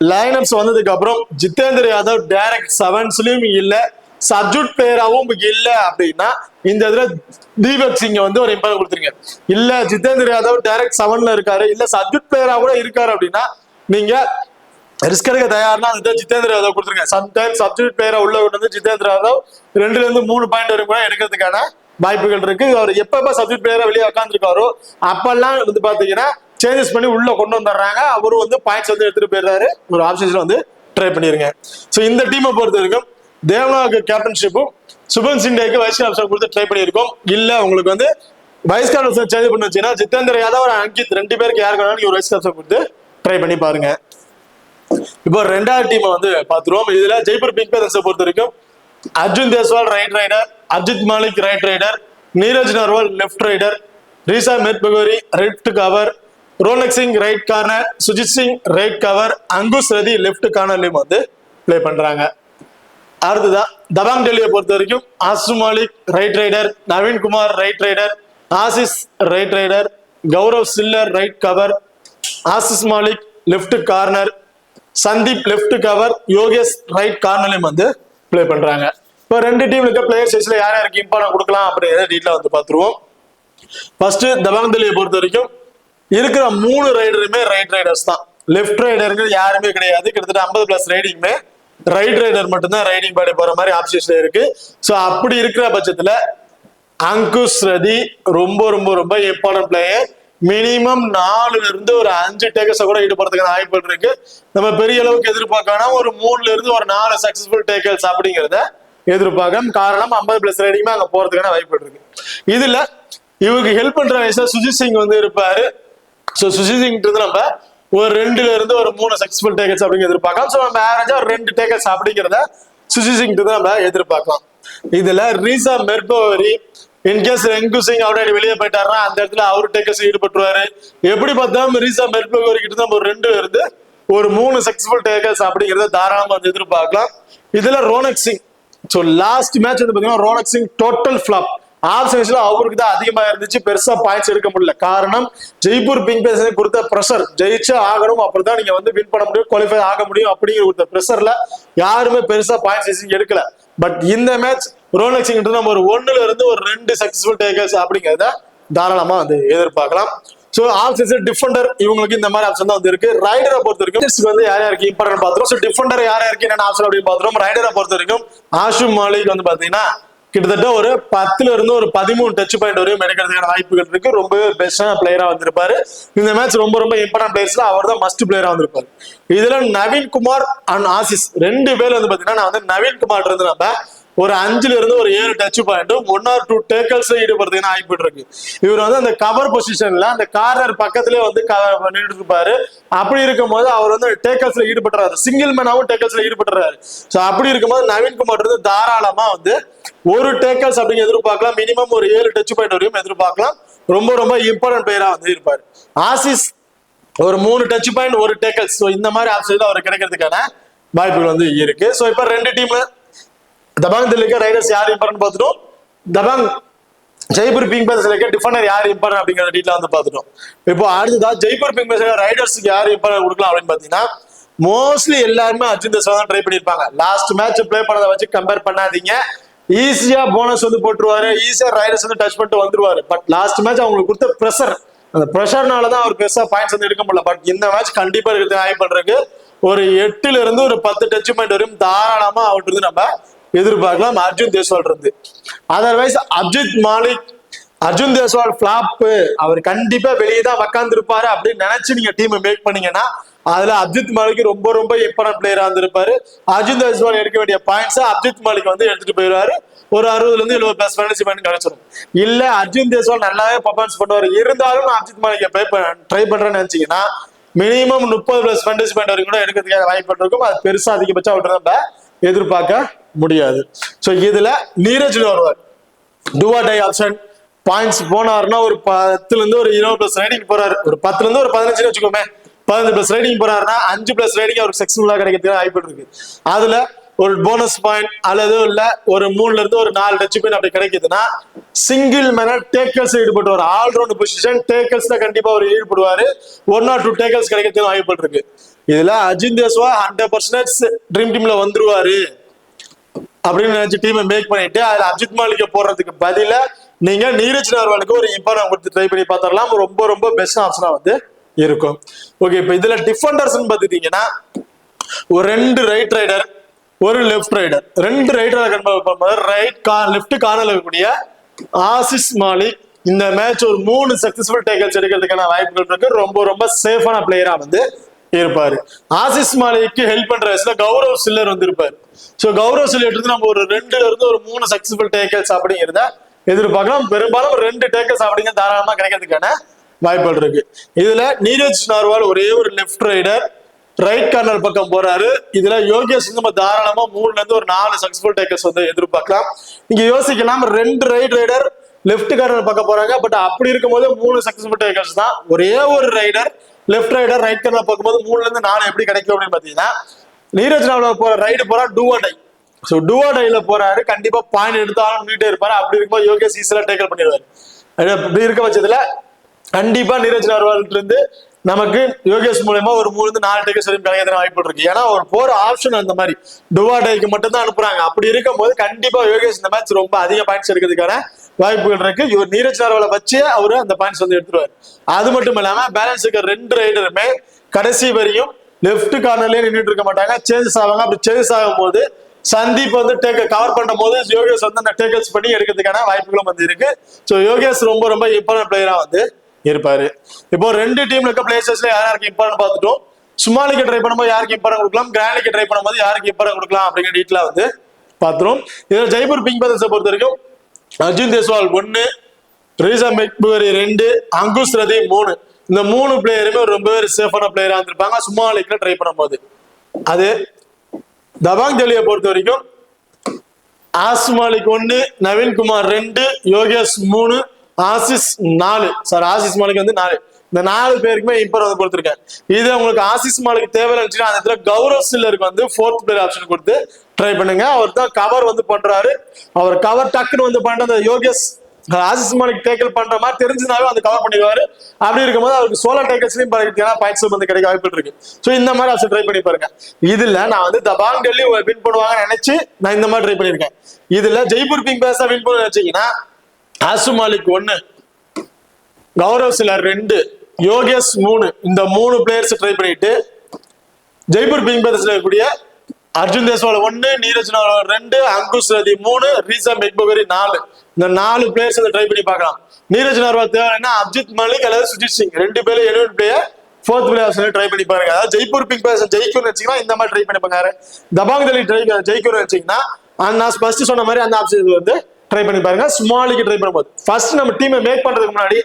லைனப்ஸ் வந்ததுக்கு அப்புறம் ஜிதேந்தர் யாதவ் டைரக்ட் 7ஸ்லயும் இல்ல, சப்ஜூட் பிளேயராகவும் இல்ல அப்படின்னா இந்த இதுல தீபக் சிங் வந்து ஒரு இம்பார்ட் கொடுத்துருங்க. இல்ல ஜிதேந்தர் யாதவ் டைரக்ட் 7ல இருக்காரு, இல்ல சப்ஜூட் பிளேயரா கூட இருக்காரு அப்படின்னா நீங்க ரிஸ்க் எடுக்க தயார்னா அதுதான் ஜிதேந்தர் யாதவ் கொடுத்துருங்க. சம்டைம்ஸ் சப்ஜூட் பிளேயரா உள்ள கொண்டு வந்து ஜிதேந்தர் யாதவ் 2-3 பாயிண்ட் வரைக்கும் கூட எடுக்கிறதுக்கான வாய்ப்புகள் இருக்கு. அவர் எப்ப சப்ஜூட் பிளேயரா வெளியே உட்காந்துருக்காரோ அப்பெல்லாம் வந்து பாத்தீங்கன்னா சேஞ்சஸ் பண்ணி உள்ள கொண்டு வந்துடுறாங்க. அவரு வந்து பாயிண்ட்ஸ் வந்து எடுத்துட்டு போயிடுறாரு. ஒரு ஆப்ஷன்ஸ்ல வந்து ட்ரை பண்ணிருங்க. ஸோ இந்த டீமை பொறுத்த வரைக்கும் தேவனாக்கு கேப்டன்ஷிப்பும் சுபன் சிண்டேக்கு வைஸ் கேப்டன் கொடுத்து ட்ரை பண்ணியிருக்கோம். இல்ல உங்களுக்கு வந்து வைஸ் கேப்டன் சேஞ்ச் பண்ணி வச்சுன்னா ஜிதேந்தர் யாதவ் ஒரு அங்கித் 2 பேருக்கு யாருக்கு வேணாலும் ஒரு வைஸ் கேப்டன் கொடுத்து ட்ரை பண்ணி பாருங்க. இப்போ 2வது டீமை வந்து பாத்துருவோம். இதுல ஜெய்ப்பூர் பிங்க் பேதர்ஸை பொறுத்த வரைக்கும் Arjun Deshwal right raider, Arjit Malik right raider, Neeraj Narwal left raider, Reza Mirbagheri left cover, Ronak Singh right corner, Sujit Singh right cover, Ankush Rathi left கார்னர்லயும் வந்து பிளே பண்றாங்க. அடுத்ததா தபாங் டெல்லியை பொறுத்த வரைக்கும் Ashu Malik right raider, Naveen Kumar right raider, Ashish right raider, Gaurav Chhillar right cover, Ashish Malik left corner, Sandeep left cover, Yogesh right கார்னர்லயும் வந்து பிளே பண்றாங்க. இப்போ 2 டீம்ல இருக்க பிளேயர்ஸ்ல யார் யாருக்கு இம்பார்ட்டன்ட் கொடுக்கலாம் அப்படிங்கிறத டீட்டெயிலா வந்து பாத்துருவோம். ஃபர்ஸ்ட் தபாங் டெல்லியை பொறுத்த வரைக்கும் இருக்கிற 3 ரைடருமே ரைட் ரைடர்ஸ் தான். லெஃப்ட் ரைடர்கள் யாருமே கிடையாது. கிட்டத்தட்ட 50+ ரைடிங்குமே ரைட் ரைடர் மட்டும்தான் ரைடிங் பாடி போற மாதிரி ஆப்ஷன்ஸ்ல இருக்கு. ஸோ அப்படி இருக்கிற பட்சத்துல அங்குஷ் ரதி ரொம்ப ரொம்ப ரொம்ப இம்பார்ட்டன்ட் பிளேயர். மினிமம் 4ல இருந்து ஒரு 5 டேக்கர்ஸை கூட ஈடுபடுறதுக்கான வாய்ப்புகள் இருக்கு. நம்ம பெரிய அளவுக்கு எதிர்பார்க்கணும். ஒரு 3ல இருந்து ஒரு 4 சக்சஸ்ஃபுல் டேக்கர்ஸ் அப்படிங்கிறத எதிர்பார்க்க. காரணம் 50+ ரைடிங்குமே அங்க போறதுக்கான வாய்ப்புகள் இருக்கு. இதுல இவருக்கு ஹெல்ப் பண்ற வயசுல சுஜித் சிங் வந்து இருப்பாரு. ஸோ சுஜித் சிங் நம்ம ஒரு 2ல இருந்து ஒரு 3 சக்சஸ்ஃபுல் டேக்கர்ஸ் அப்படிங்கிறது எதிர்பார்க்கலாம். ஸோ நம்ம ஆவரேஜா ஒரு 2 டேக்கர்ஸ் அப்படிங்கிறத சுஜித் சிங் நம்ம எதிர்பார்க்கலாம். இதுல ரீசா மெர்போரி இன்கேஸ் ரெங்கு சிங் அவரை வெளியே போயிட்டாருன்னா அந்த இடத்துல அவரு டேக்கர்ஸ் ஈடுபட்டுருவாரு. எப்படி பார்த்தாலும் ரீசா மெர்போரி கிட்ட தான் ஒரு 2ல இருந்து ஒரு 3 சக்சஸ்ஃபுல் டேக்கர்ஸ் அப்படிங்கிறத தாராளமா வந்து எதிர்பார்க்கலாம். இதுல Ronak Singh so last match வந்து பாத்தீங்கன்னா ரோனக் சிங் டோட்டல் ஃபிளாப். ஆப்ஷன்ஸ்ல அவருக்கு தான் அதிகமா இருந்துச்சு. பெருசா பாயிண்ட்ஸ் எடுக்க முடியல. காரணம் ஜெய்ப்பூர் பிங்க் பேதர்ஸ் கொடுத்த பிரஷர். ஜெயிச்சே ஆகணும், அப்படிதான் நீங்க வந்து வின் பண்ண முடியும், குவாலிஃபை ஆக முடியும் அப்படிங்கிற கொடுத்த பிரஷர்ல யாருமே பெருசா பாயிண்ட்ஸ் எடுக்கல. பட் இந்த மேட்ச் ரோனக் சிங் நம்ம ஒரு 1ல இருந்து ஒரு 2 சக்சஸ்ஃபுல் டேக்கர்ஸ் அப்படிங்கிறத தாராளமா வந்து எதிர்பார்க்கலாம். சோ ஆல் சீசன் டிஃபெண்டர் இவங்களுக்கு இந்த மாதிரி ஆப்ஷன் தான் வந்து இருக்கு. ரைடரை பொறுத்த வரைக்கும் வந்து யார் யாருக்கு இம்பார்ட்டன்ட் பாத்துறோம். சோ டிஃபெண்டர் யார் யாருக்கு என்ன ஆப்ஷன் அப்படின்னு பாத்துறோம். ரைடரை பொறுத்த வரைக்கும் ஆஷும் மாலிக் வந்து பாத்தீங்கன்னா கிட்டத்தட்ட ஒரு 10ல இருந்து ஒரு 13 டச் பாயிண்ட் வரையும் எடுக்கிறதுக்கான வாய்ப்புகள் இருக்கு. ரொம்பவே பெஸ்டான பிளேயரா வந்திருப்பாரு. இந்த மேட்ச் ரொம்ப ரொம்ப இம்பார்ட்டன்ட் பிளேயர்ஸ்ல அவர் தான் மஸ்ட் பிளேயரா வந்திருப்பாரு. இதுல நவீன் குமார் அண்ட் ஆசிஸ் 2 பேர் வந்து பாத்தீங்கன்னா நான் வந்து நவீன் குமார் இருந்து நம்ம ஒரு 5ல இருந்து ஒரு 7 டச் பாயிண்ட்டும் 1 or 2 டேக்கல்ஸ் ஈடுபடுறதுக்கு வாய்ப்பு இருக்கு. இவர் வந்து அந்த கவர் பொசிஷன்ல அந்த கார்னர் பக்கத்திலே வந்து நின்றுட்டு இருப்பாரு. அப்படி இருக்கும்போது அவர் வந்து டேக்கல்ஸ்ல ஈடுபட்டுறாரு. சிங்கிள் மேனாவும் டேக்கல்ஸ்ல ஈடுபட்டுறாரு. சோ அப்படி இருக்கும்போது நவீன் குமார் வந்து தாராளமா வந்து ஒரு டேக்கல்ஸ் அப்படிங்க எதிர்பார்க்கலாம். மினிமம் ஒரு 7 டச் பாயிண்ட் வரையும் எதிர்பார்க்கலாம். ரொம்ப ரொம்ப இம்பார்ட்டன்ட் பிளேயரா வந்து இருப்பாரு. ஆசிஸ் ஒரு 3 டச் பாயிண்ட் 1 டேக்கல்ஸ். ஸோ இந்த மாதிரி ஆப்ஷன் அவர் கிடைக்கிறதுக்கான வாய்ப்புகள் வந்து இருக்கு. ஸோ இப்போ 2 டீம்ல தபாங் தில்லிக்கு ரைடர்ஸ் யார் இம்பார்ட்டன்ட் பார்த்துட்டோம். தபாங் ஜெய்ப்பூர் பிங்க் பேசர்ஸ்ல டிஃபெண்டர் யார் இம்பார்ட்டன்ட் அப்படிங்கிற டீட்டெயில் வந்து பார்த்துட்டோம். இப்போ அடுத்ததா ஜெய்ப்பூர் பிங்க் பேசர் ரைடர்ஸ்க்கு யார் இம்பார்ட்டன்ட் கொடுக்கலாம் அப்படின்னு பாத்தீங்கன்னா மோஸ்ட்லி எல்லாருமே அர்ஜுன் தேஸ்வால் தான் ட்ரை பண்ணிருப்பாங்க. லாஸ்ட் மேட்ச் பிளே பண்ணதை வச்சு கம்பேர் பண்ணாதீங்க. ஈஸியா போனஸ் வந்து போட்டுருவாரு. ஈஸியா ரைடர்ஸ் வந்து டச் பண்ணிட்டு வந்துருவாரு. பட் லாஸ்ட் மேட்ச் அவங்களுக்கு கொடுத்த ப்ரெஷர், அந்த ப்ரெஷர்னாலதான் அவர் பெருசா பாயிண்ட்ஸ் வந்து எடுக்க முடியல. பட் இந்த மேட்ச் கண்டிப்பா இருக்கிறது ஆய்வு பண்றதுக்கு ஒரு 8ல இருந்து ஒரு 10 டச் பாயிண்ட் வரையும் தாராளமா அவர்கிட்ட இருந்து நம்ம எதிர்பார்க்கலாம் அர்ஜுன் தேஸ்வால் இருந்து. அதர்வைஸ் அப்ஜித் மாலிக், அர்ஜுன் தேஸ்வால் பிளாப், அவர் கண்டிப்பா வெளியே தான் உட்கார்ந்து இருப்பாரு அப்படின்னு நினைச்சு நீங்க டீம் மேக் பண்ணீங்கன்னா அதுல அப்ஜித் மாலிக் ரொம்ப ரொம்ப இம்பார்ட்டன்ட் பிளேயரா இருந்திருப்பாரு. அர்ஜுன் தேஸ்வால் எடுக்க வேண்டிய பாயிண்ட்ஸ் அப்ஜித் மாலிக் வந்து எடுத்துட்டு போயிடுவாரு. ஒரு 60ல இருந்து 70 பிளஸ் ஃபேண்டசி பாயிண்ட் கிடைச்சிடும். இல்ல அர்ஜுன் தேஸ்வால் நல்லாவே பர்ஃபார்மன்ஸ் பண்ணுவாரு, இருந்தாலும் நான் அப்ஜித் மாலிக் ட்ரை பண்றேன்னு நினைச்சீங்கன்னா மினிமம் 30 பிளஸ் ஃபேண்டசி பாயிண்ட் வரைக்கும் கூட எடுக்கிறதுக்காக வாய்ப்பு இருக்கும். அது பெருசா அதிகபட்சம் அவர்கிட்ட நம்ம எதிர்பார்க்க முடியாது. சோ இதுல நீரஜ் வருவார். டூவா டை ஆப்ஷன் பாயிண்ட்ஸ் போனாருன்னா ஒரு 10ல இருந்து ஒரு 20 பிளஸ் ரைடிங் போறாரு. ஒரு 10ல இருந்து ஒரு 15 வச்சுக்கோமே, 15 பிளஸ் ரைடிங் போறாருன்னா 5 பிளஸ் ரைடிங் அவருக்கு சக்சஸ்ஃபுல்லா கிடைக்கிறதுக்கு வாய்ப்பு இருக்கு. அதுல ஒரு போனஸ் பாயிண்ட் அல்லது இல்ல ஒரு 3ல இருந்து ஒரு 4 டச் பாயிண்ட் அப்படி கிடைக்குதுன்னா சிங்கிள் மேன டேக்கல்ஸ் ஈடுபட்டுவார். ஆல்ரவுண்ட் பொசிஷன் டேக்கல்ஸ்ல கண்டிப்பா அவர் ஈடுபடுவாரு. 1 or 2 டேக்கல்ஸ் கிடைக்கிறதுக்கு வாய்ப்பு இருக்கு. இதுல அர்ஜுன் தேஸ்வால் 100% ட்ரீம் டீம்ல வந்துருவாரு அப்படின்னு நினைச்சு டீமை மேக் பண்ணிட்டு அதுல அப்ஜித் மாலிக்க போடுறதுக்கு பதில நீங்க நீரஜ் நர்வாலுக்கு ஒரு இம்பார்ட்டன்ட் கொடுத்து ட்ரை பண்ணி பார்த்தரலாம். ரொம்ப ரொம்ப பெஸ்ட் ஆப்ஷனா வந்து இருக்கும். ஓகே, இப்ப இதுல டிஃபெண்டர்ஸ் பாத்துட்டீங்கன்னா ஒரு 2 ரைட் ரைடர், ஒரு left raider. 2 right raider left கார்னர்ல இருக்கக்கூடிய ஆசிஸ் மாலிக் இந்த மேட்ச் ஒரு 3 சக்சஸ்ஃபுல் டேக்கல்ஸ் எடுக்கிறதுக்கான வாய்ப்புகள் இருக்கு. ரொம்ப ரொம்ப சேஃபான பிளேயரா வந்து இருப்பாரு. ஆசிஸ் மாலிக்கு ஹெல்ப் பண்ற வயசுல கௌரவ் சில்லர் வந்து இருப்பாரு. சோ கௌரவ் சில்லர் எடுத்து நம்ம ஒரு 2ல இருந்து ஒரு 3 சக்சஸ்ஃபுல் டேக்கல்ஸ் அப்படிங்கிறத எதிர்பார்க்கலாம். பெரும்பாலும் 2 டேக்கல்ஸ் அப்படிங்கிறது தாராளமா கிடைக்கிறதுக்கான வாய்ப்புகள் இருக்கு. இதுல நீரஜ் நர்வால் ஒரே ஒரு லெஃப்ட் ரைடர் ரைட் கார்னர் பக்கம் போறாரு. இதுல யோகேஷ் நம்ம தாராளமா 3ல இருந்து ஒரு 4 சக்சஸ்ஃபுல் டேக்கல்ஸ் வந்து எதிர்பார்க்கலாம். நீங்க யோசிக்கலாம் 2 ரைட் ரைடர் லெஃப்ட் கார்னர் பக்கம் போறாங்க. பட் அப்படி இருக்கும்போது 3 சக்சஸ்ஃபுல் டேக்கல்ஸ் தான். ஒரே ஒரு raider left raider right corner பார்க்கும்போது 3ல இருந்து 4 எப்படி கிடைக்கும் அப்படின்னு பாத்தீங்கன்னா நீரஜ் நர்வால் போற ரைடு போறா டூவா டை. சோ டூவா டைல போறாரு, கண்டிப்பா பாயிண்ட் எடுத்தாலும் நீட்டே இருப்பாரு. அப்படி இருக்கும்போது யோகேஷ் ஈஸியா டேக்கல் பண்ணிடுவாரு. அப்படி இருக்க பட்சத்துல கண்டிப்பா நீரஜ் நர்வால் இருந்து நமக்கு யோகேஷ் மூலமா ஒரு 3ல இருந்து 4 டேக்கல்ஸ் வரைக்கும் கிடைக்கிற வாய்ப்பு இருக்கு. ஏன்னா ஒரு போற ஆப்ஷன் அந்த மாதிரி டூவா டைக்கு மட்டும் தான் அனுப்புறாங்க. அப்படி இருக்கும் போது கண்டிப்பா யோகேஷ் இந்த மேட்ச் ரொம்ப அதிக பாயிண்ட்ஸ் எடுக்கிறதுக்கான வாய்ப்புகள் இருக்கு. இவர் நீரஜ் நர்வாலை வச்சு அவரு அந்த பாயிண்ட்ஸ் வந்து எடுத்துருவாரு. அது மட்டும் இல்லாம பேலன்ஸ் இருக்க 2 ரைடருமே கடைசி வரையும் லெஃப்ட் கார்னர்லயே நின்றுட்டு இருக்க மாட்டாங்க, சேஞ்சஸ் ஆவாங்க. அப்படி சேஞ்சஸ் ஆகும் போது சந்தீப் வந்து கவர் பண்ணும் போது யோகேஷ் வந்து அந்த டேக்கல்ஸ் பண்ணி எடுக்கிறதுக்கான வாய்ப்புகளும் வந்து இருக்கு. சோ யோகேஷ் ரொம்ப ரொம்ப இம்பார்ட்டன்ட் பிளேயரா வந்து இருப்பாரு. இப்போ 2 டீம்ல இருக்க பிளேயர்ஸ்ல யாருக்கு இம்பார்ட்டன்ட் பார்த்துட்டோம். சுமாலிக்கு ட்ரை பண்ணும்போது யாருக்கு இம்பார்ட்டன்ட் கொடுக்கலாம், கிராண்டிக்கு ட்ரை பண்ணும்போது யாருக்கு இம்பார்ட்டன்ட் கொடுக்கலாம் அப்படிங்கிற டீட்டெயிலா வந்து பாத்துரும். இதுல ஜெய்ப்பூர் பிங்க் பேசர்ஸை பொறுத்த வரைக்கும் அர்ஜுன் தேஸ்வால் 1, ரீசா மெக்புரி 2, அங்குஷ் ரதி 3. இந்த 3 பிளேயருமே ரொம்ப சேஃபான பிளேயரா இருந்திருப்பாங்க சுமாலிக்ல ட்ரை பண்ணும்போது. அது தபாங் தில்லியை பொறுத்த வரைக்கும் as Malik 1, Naveen Kumar 2, Yogesh 3, as is 4. Sir as is Malik வந்து 4. இந்த 4 பேருக்குமே இம்பார்ட் வந்து கொடுத்துருக்கேன். இது உங்களுக்கு ஆசிஸ் மாலிக் தேவை இருந்துச்சுன்னா அந்த இடத்துல கௌரவ் சில்லருக்கு வந்து 4th பிளேயர் ஆப்ஷன் கொடுத்து ட்ரை பண்ணுங்க. அவர் தான் கவர் வந்து பண்றாரு. அவர் கவர் டக்குன்னு வந்து பண்ற அந்த யோகேஷ் ஆசிஸ் மாலிக் டேக்கல் பண்ற மாதிரி தெரிஞ்சுனாலும் அந்த கவர் பண்ணிடுவாரு. அப்படி இருக்கும்போது அவருக்கு சோலோ டேக்கல்ஸ்லயும் பாயிண்ட்ஸ் வந்து கிடைக்க வாய்ப்பு இருக்கு. சோ இந்த மாதிரி ஆப்ஷன் ட்ரை பண்ணி பாருங்க. இதுல நான் வந்து தபாங் டெல்லி வின் பண்ணுவாங்க நினைச்சு நான் இந்த மாதிரி ட்ரை பண்ணிருக்கேன். இதுல ஜெய்ப்பூர் பிங்க் பேச வின் பண்ண நினைச்சீங்கன்னா ஆசு மாலிக் 1, கௌரவ் சிலர் 2, யோகேஷ் 3 இந்த 3 பிளேயர்ஸ் ட்ரை பண்ணிட்டு ஜெய்ப்பூர் பிங்க் பேதர்ஸ்ல இருக்கக்கூடிய அர்ஜுன் தேஸ்வால் 1, நீரஜ் நார்வால் 2, அங்குஷ் ரதி 3, ரீசா மெக்பகரி 4 இந்த 4 பிளேயர்ஸ் ட்ரை பண்ணி பார்க்கலாம். நீரஜ் நார்வால் தேவைன்னா அப்ஜித் மலிக் அல்லது சுஜித் சிங் 2 பேரும் 11 பிளேயர் 4th பிளேயர் ட்ரை பண்ணி பாருங்க. அதாவது ஜெய்ப்பூர் பிங்க் பேதர்ஸ் ஜெயிக்கும்னு வச்சீங்கன்னா இந்த மாதிரி ட்ரை பண்ணி பாருங்க. தபாங் டெல்லி ஜெயிக்கும்னு வச்சீங்கன்னா நான் ஃபர்ஸ்ட் சொன்ன மாதிரி அந்த ஆப்ஷன் வந்து ட்ரை பண்ணி பாருங்க. ஸ்மால் லீக் ட்ரை பண்ணும்போது ஃபர்ஸ்ட் நம்ம டீமை மேக் பண்றதுக்கு முன்னாடி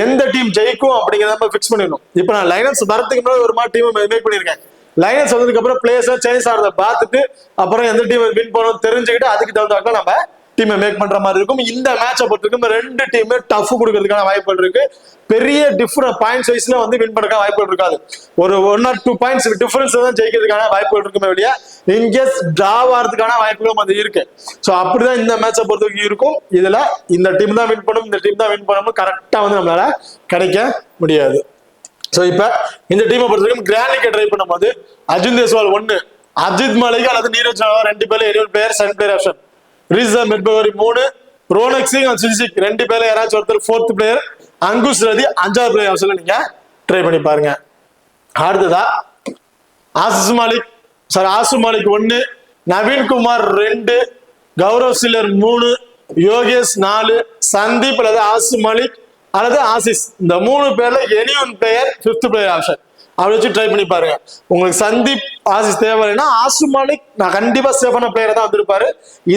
எந்த டீம் ஜெயிக்கும் அப்படிங்கிறத நம்ம ஃபிக்ஸ் பண்ணிடணும். இப்போ நான் லைனப்ஸ் வரதுக்கு முன்னாடி ஒரு மாதிரி டீமை மேக் பண்ணியிருக்கேன். லைனஸ் வந்ததுக்கு அப்புறம் பிளேயர்ஸ் சேஞ்ச் ஆகிறத பார்த்துட்டு அப்புறம் எந்த டீம் வின் பண்ணணும் தெரிஞ்சுக்கிட்டு அதுக்கு தகுந்தாக்க நம்ம டீமை மேக் பண்ற மாதிரி இருக்கும். இந்த மேட்சை பொறுத்திருக்கும் 2 டீமே டஃப் கொடுக்கறதுக்கான வாய்ப்புகள் இருக்கு. பெரிய டிஃபரெண்ட் பாயிண்ட்ஸ் வைஸ்ல வந்து வின் பண்றதுக்கான வாய்ப்புகள் இருக்காது. ஒரு 1 or 2 பாயிண்ட்ஸ் டிஃபரன்ஸ் தான் ஜெயிக்கிறதுக்கான வாய்ப்புகள் இருக்குமே வெளியே இன்கேஸ் டிராவ் ஆகிறதுக்கான வாய்ப்புகளும் அது இருக்கு. ஸோ அப்படிதான் இந்த மேட்சை பொறுத்த வரைக்கும் இருக்கும். இதுல இந்த டீம் தான் வின் பண்ணும், இந்த டீம் தான் வின் பண்ணணும் கரெக்டா வந்து நம்மளால கிடைக்க முடியாது. ஸோ இப்போ இந்த டீமை பொறுத்த வரைக்கும் கிராண்ட் லீக் ட்ரை பண்ணும்போது அர்ஜுன் தேஸ்வால் 1, அஜித் மலிக் அல்லது நீரஜ் நார்வால் 2 பேர்ல 11 player 7 player option, Reza Mirbagheri 3, Ronak Singh and Sujit Singh 2 பேர்ல யாராச்சும் ஒருத்தர் 4th பிளேயர், அங்குஷ் ரதி 5வது பிளேயர் ஆப்ஷன்ல நீங்க ட்ரை பண்ணி பாருங்க. அடுத்ததா ஆசு மாலிக் 1, நவீன் குமார் 2, கௌரவ் சில்லர் 3, யோகேஷ் 4, சந்தீப் அல்லது ஆசு மாலிக் அல்லது ஆசிஸ் இந்த 3 பேர்ல any one player 5th player option அப்படி வச்சு ட்ரை பண்ணி பாருங்க. உங்களுக்கு சந்தீப் ஆசிஸ் தேவைன்னா ஆசு மாலிக் நான் கண்டிப்பா சேஃபான பிளேயர் தான் வந்திருப்பாரு.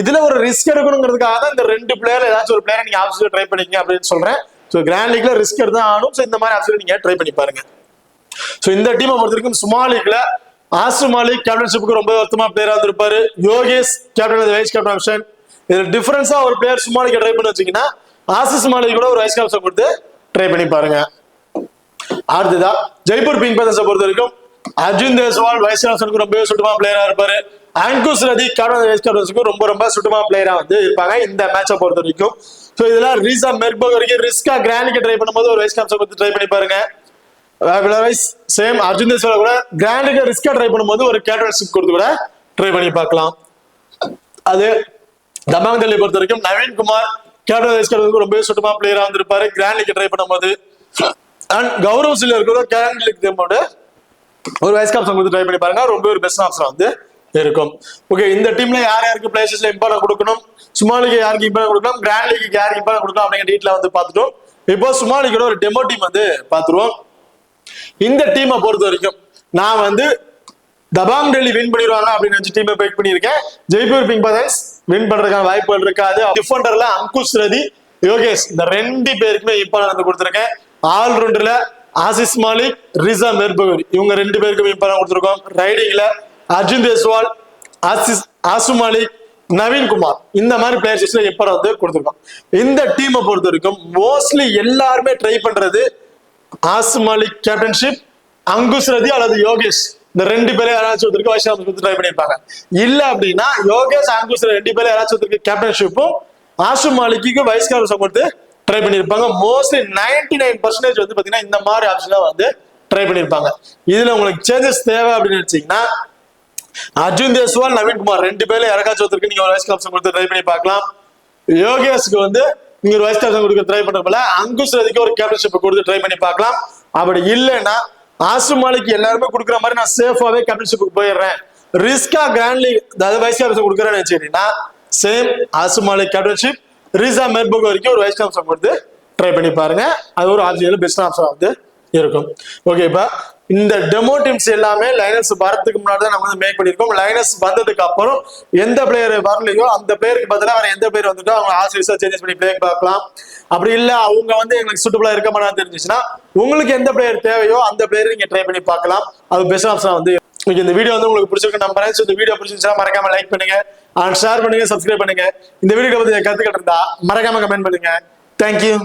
இதுல ஒரு ரிஸ்க் எடுக்கணுங்கிறதுக்காக தான் இந்த 2 பிளேயர் ஏதாச்சும் ஒரு பிளேயரை நீங்க ஆப்ஷன் ட்ரை பண்ணிக்க அப்படின்னு சொல்றேன். ஸோ கிராண்ட் லீக்ல ரிஸ்க் எடுத்து ஆகணும். ஸோ இந்த மாதிரி ஆப்ஷன் நீங்க ட்ரை பண்ணி பாருங்க. ஸோ இந்த டீமை பொறுத்த வரைக்கும் ஸ்மால் லீக்ல ஆசு மாலிக் கேப்டன்ஷிப்புக்கு ரொம்ப வருத்தமா பிளேயரா வந்திருப்பாரு. Yogesh captain vice captain option. இதுல டிஃபரன்ஸா ஒரு பிளேயர் ஸ்மால் லீக் ட்ரை பண்ணி வச்சீங்கன்னா ஆசிஸ் மாலிக் கூட ஒரு வைஸ் கேப்டன் கொடுத்து ட்ரை பண்ணி பாருங்க. அடுத்ததா ஜெய்ப்பூர் பிங்க் பேதர்ஸை பொறுத்த வரைக்கும் அர்ஜுன் தேஸ்வால் வைஸ் கேப்டனுக்கு ரொம்ப சுட்டுமா பிளேயரா இருப்பாரு. அங்குஷ் ரதி கேப்டன் வைஸ் கேப்டன்ஸுக்கு ரொம்ப சுட்டுமா பிளேயரா வந்து இருப்பாங்க இந்த மேட்சை பொறுத்த வரைக்கும். ஸோ இதுல ரீசா மெக்பகரிக்கு ரிஸ்கா கிராண்ட் லீக் ட்ரை பண்ணும்போது ஒரு வைஸ் கேப்டன் கொடுத்து ட்ரை பண்ணி பாருங்க. சேம் அர்ஜுன் தேஸ்வால் கூட கிராண்ட் லீக் ரிஸ்கா ட்ரை பண்ணும்போது ஒரு கேப்டன்ஷிப் கொடுத்து கூட ட்ரை பண்ணி பார்க்கலாம். அது தபாங் டெல்லி பொறுத்த வரைக்கும் நவீன் குமார் கேப்டன் வைஸ் கேப்டனுக்கு ரொம்ப சுட்டுமா பிளேயரா வந்திருப்பாரு கிராண்ட் லீக் ட்ரை பண்ணும்போது. அண்ட் கௌரவ் சில்லர் கூட கிராண்ட் லீக் ஒரு வைஸ் கேப்டன் கொடுத்து ட்ரை பண்ணி பாருங்க. ரொம்ப ஒரு பெஸ்ட் ஆப்ஷன் வந்து இருக்கும். ஓகே, இந்த டீம்ல யாருக்கு பிளேயர்ஸ்ல இம்பார்ட்டன்ட் கொடுக்கணும், ஸ்மால் லீக் யாருக்கு இம்பார்ட்டன்ட் கொடுக்கணும், கிராண்ட் லீக் யாருக்கு இம்பார்ட்டன்ட் கொடுக்கணும் அப்படிங்கிற டீட்ல வந்து பார்த்துட்டோம். இப்போ ஸ்மால் லீக்கோட ஒரு டெமோ டீம் வந்து பார்த்துருவோம். இந்த டீமை பொறுத்த வரைக்கும் நான் வந்து தபாங் டெல்லி வின் பண்ணிடுவாங்க அப்படின்னு நினைச்சு டீமை பேக் பண்ணியிருக்கேன். ஜெய்ப்பூர் பிங்க் பேதர்ஸ் வின் பண்றதுக்கான வாய்ப்புகள் இருக்காது. டிஃபெண்டர்ல அங்குஷ் ரதி, யோகேஷ் இந்த 2 பேருக்குமே இம்பார்ட்டன்ட் கொடுத்துருக்கேன். ஆல்ரவுண்டர்ல ஆசிஸ் மாலிக், ரீசா மெக்பகரி இவங்க 2 பேருக்கும் இம்பார்ட்டன்ட் கொடுத்துருக்கோம். ரைடிங்ல அர்ஜுன் தேஸ்வால், ஆசு மாலிக், நவீன் குமார் இந்த மாதிரி பிளேயர்ஸ்ல இம்பார்ட்டன்ட் வந்து கொடுத்துருக்கோம். இந்த டீமை பொறுத்த வரைக்கும் மோஸ்ட்லி எல்லாருமே ட்ரை பண்றது ஆசு மாலிக் கேப்டன்ஷிப், அங்குஷ் ரதி அல்லது யோகேஷ் இந்த 2 பேரை யாராச்சும் ஒருத்தருக்கு வைஸ் கேப்டன் ட்ரை பண்ணிருப்பாங்க. இல்ல அப்படின்னா யோகேஷ் அங்குஷ் 2 பேரை யாராச்சும் ஒருத்தருக்கு கேப்டன்ஷிப்பும் ஆசு மாலிக்கு வைஸ் கேப்டன் கொடுத்து ட்ரை பண்ணிருப்பாங்க. மோஸ்ட்லி 99% வந்து பாத்தீங்கன்னா இந்த மாதிரி ஆப்ஷனா வந்து ட்ரை பண்ணிருப்பாங்க. இதுல உங்களுக்கு சேஞ்சஸ் தேவை அப்படின்னு நினைச்சீங்கன்னா அர்ஜுன் தேஸ்வால், நவீன் குமார் 2 பேர்ல யாராச்சும் ஒருத்தருக்கு நீங்க ஒரு வைஸ் கேப்டன் கொடுத்து ட்ரை பண்ணி பார்க்கலாம். யோகேஷ்க்கு வந்து நீங்க ஒரு வைஸ் கேப்டன் கொடுக்க ட்ரை பண்றப்பல அங்குஷ் ரதிக்கு ஒரு கேப்டன்ஷிப் கொடுத்து ட்ரை பண்ணி பார்க்கலாம். அப்படி இல்லைன்னா ஆசு மாலிக் எல்லாருமே கொடுக்குற மாதிரி நான் சேஃபாவே கேப்டன்ஷிப்புக்கு போயிடுறேன், ரிஸ்கா கிராண்ட் லீக் அதாவது வைஸ் கேப்டன் கொடுக்குறேன்னு வச்சுக்கிட்டீங்கன்னா சேம் ஆசு மாலிக் கேப்டன்ஷிப், ரீசா மெக்பகரி வரைக்கும் ஒரு வைஸ் கேப்டன் கொடுத்து ட்ரை பண்ணி பாருங்க. அது ஒரு ஆப்ஷன் பெஸ்ட் ஆப்ஷன் வந்து இருக்கும். ஓகே, இப்ப இந்த டெமோ டீம்ஸ் எல்லாமே லைனர்ஸ் வரதுக்கு முன்னாடி தான் நம்ம வந்து மேக் பண்ணிருக்கோம். லைனர்ஸ் வந்ததுக்கு அப்புறம் எந்த பிளேயர் வரலையோ அந்த பிளேயருக்கு பதிலாக வேற எந்த பிளேயர் வந்துட்டோ அவங்க ஆசிரியர் சேஞ்சஸ் பண்ணி பிளே பார்க்கலாம். அப்படி இல்ல அவங்க வந்து எங்களுக்கு சூட்டபிளா இருக்க மாட்டான்னு தெரிஞ்சிச்சுன்னா உங்களுக்கு எந்த பிளேயர் தேவையோ அந்த பிளேயர் நீங்க ட்ரை பண்ணி பார்க்கலாம். அது பெஸ்ட் ஆப்ஷன் வந்து இந்த வீடியோ வந்து உங்களுக்கு பிடிச்சிருக்கு நம்புறேன். இந்த வீடியோ பிடிச்சிருந்தா மறக்காம லைக் பண்ணுங்க, ஷேர் பண்ணுங்க, சப்ஸ்கிரைப் பண்ணுங்க. இந்த வீடியோ பத்தி கருத்துக்கள் இருந்தா மறக்காம கமெண்ட் பண்ணுங்க. தேங்க்யூ.